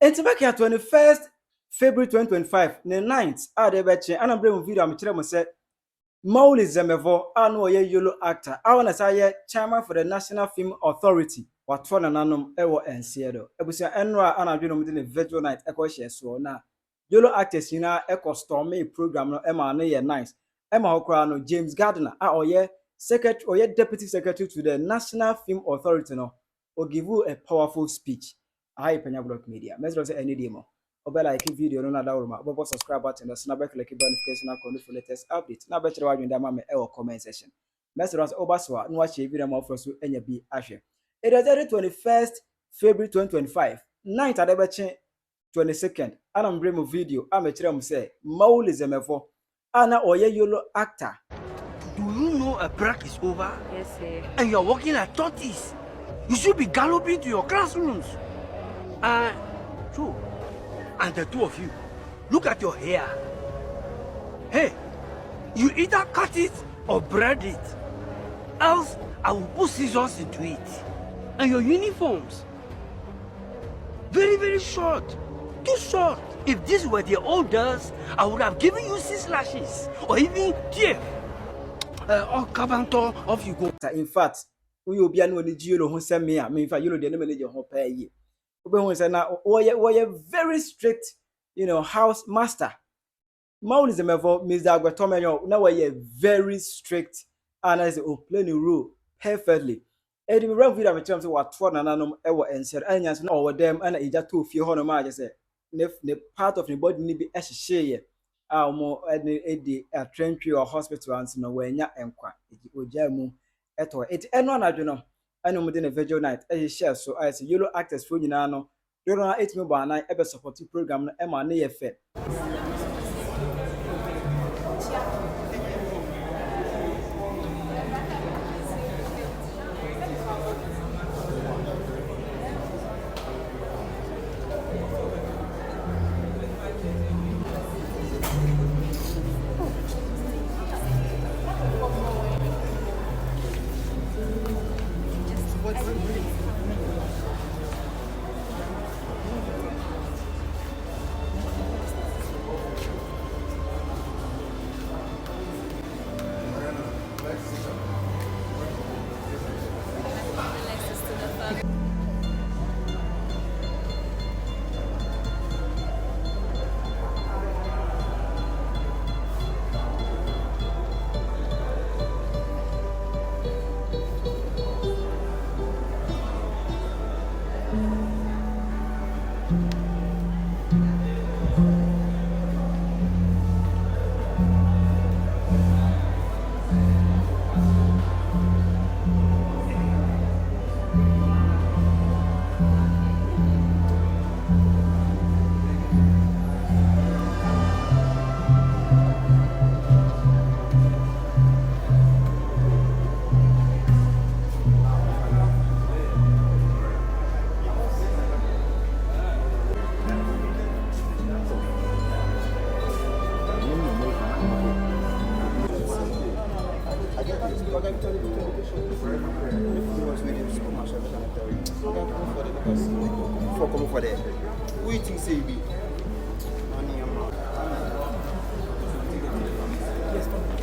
Enti back at 21st February 2025, the 9th, de beche ana bre video am kire mo se Mawuli Semevo anu oye YOLO actor. I wanna say chairman for the National Film Authority. Watfo na nanom ewo ense do. Ebusia enra anadwe no mde ne Vigil night eko hye so na YOLO actors na eko stormy program no ema no ye nice. Ema okra no James Gardiner oye secretary oye deputy secretary to the National Film Authority no will give you a powerful speech. I Penyah Block Media. Mesro say any demo. Obe like video no na da uruma. Obe subscribe button na be click notification icon for latest update. Na be chere wa dwenda ma me e comment section. Mesro say obaso a no wa share video ma ofro so enya bi ahwe. It is the 21st February 2025. Night at the 22nd. I'm bring a video. I'm a chere say Mawuli Semevo. Ana oye YOLO actor. Do you know a break is over? Yes, sir. And you're working at tortoise. You should be galloping to your classrooms. True. And the two of you, look at your hair. Hey, you either cut it or braid it. Else, I will put scissors into it. And your uniforms, very, very short. Too short. If these were the old days, I would have given you 6 lashes. Or even 10. Or cabanto, off you go. In fact, we will be an only YOLO who send me. I mean, if I YOLO the manager who pay you. We say now, we very strict, house master. Mawuli Semevo, Mr. Agwatomenyo, now we very strict, and I say, play the rule perfectly. And we run video, I'm telling you what for nanom ever and said, and yes, no, over them, and I just 2 few honor ma just say, the part of the body need be a share. More a train or hospital and no way, ya and qua, it eto it eno anadwo no eno mo de ne Vigil night share so I say YOLO actors for nyina no YOLO na etimi bo anan ebe support program no ema na ye fe.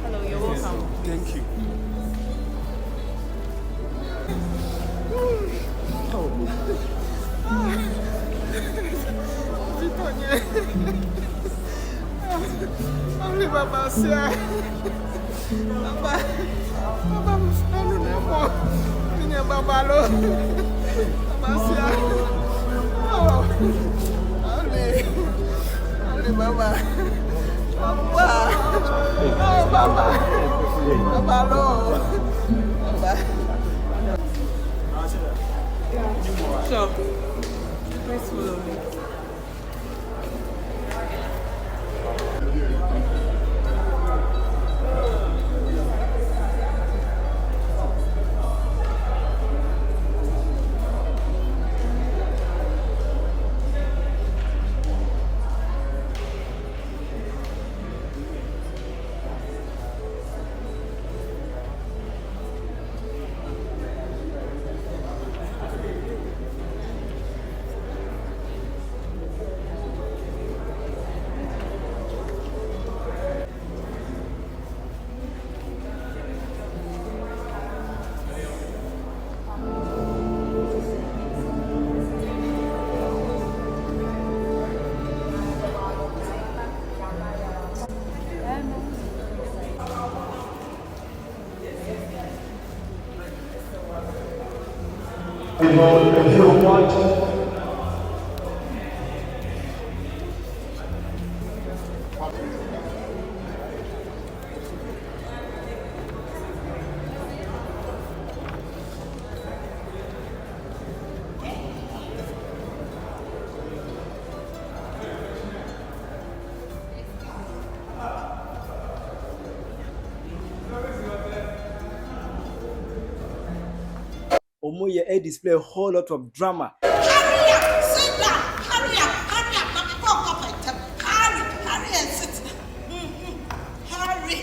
Hello, you're welcome. Thank you. Only Baba say, Baba, no more. Penyah Baba lo, Baba say, oh, only Baba, Baba, oh Baba, Baba lo, Baba. Sure. Please follow me. omoye a display a whole lot of drama. Hurry up, sit down. Hurry up. Now before I come and tell. Hurry and sit down. Hurry.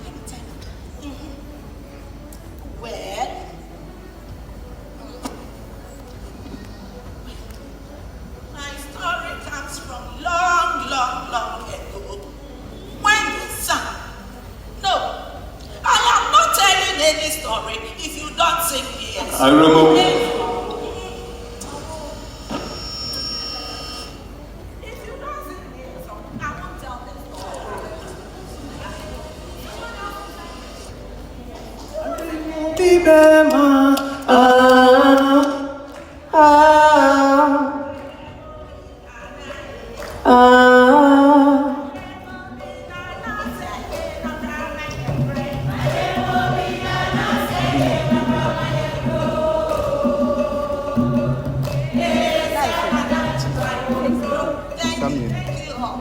Let me tell you. Well, my story comes from long ago. When the sun. No, I am not telling any story if you don't sing yes. I remember. If you don't sing yes, I won't tell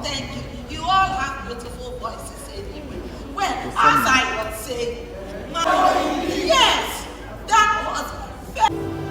Thank you. You all have beautiful voices anyway. Well, as I was saying, yes, that was very.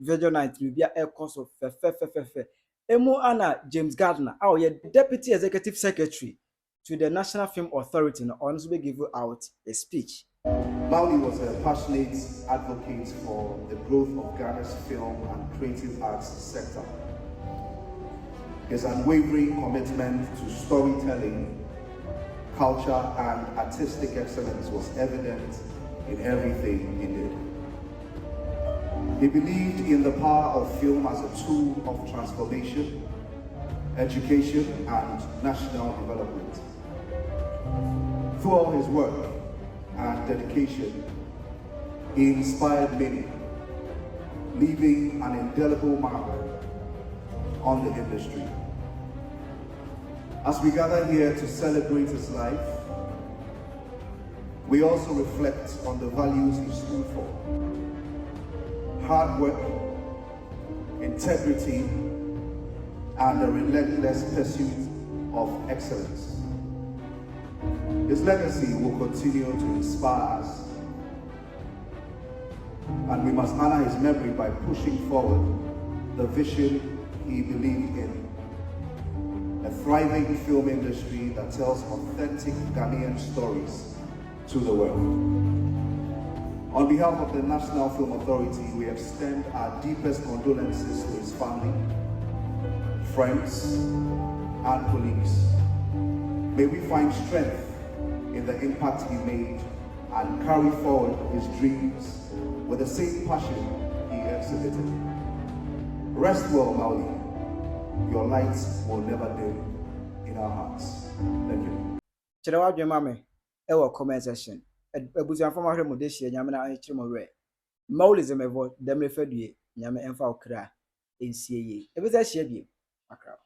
Vigil night will be a course of Emu Anna James Gardiner, our Deputy Executive Secretary to the National Film Authority, and honestly give out a speech. Mawuli was a passionate advocate for the growth of Ghana's film and creative arts sector. His unwavering commitment to storytelling, culture, and artistic excellence was evident in everything he did. He believed in the power of film as a tool of transformation, education, and national development. Through all his work and dedication, He inspired many, leaving an indelible mark on the industry. As we gather here to celebrate his life, we also reflect on the values he stood for: hard work, integrity, and the relentless pursuit of excellence. His legacy will continue to inspire us, and we must honor his memory by pushing forward the vision he believed in: a thriving film industry that tells authentic Ghanaian stories to the world. On behalf of the National Film Authority, we extend our deepest condolences to his family, friends, and colleagues. May we find strength in the impact he made and carry forward his dreams with the same passion he exhibited. Rest well, Mawuli. Your lights will never dim in our hearts. Thank you. Cherewa dwe mame e wo comment section. Ebuzian fama hwe mo de hie nyame na ahekire mo we. Mawuli Semevo demre fadue nyame emfa okra ensie ye. Ebeza hie bi akra.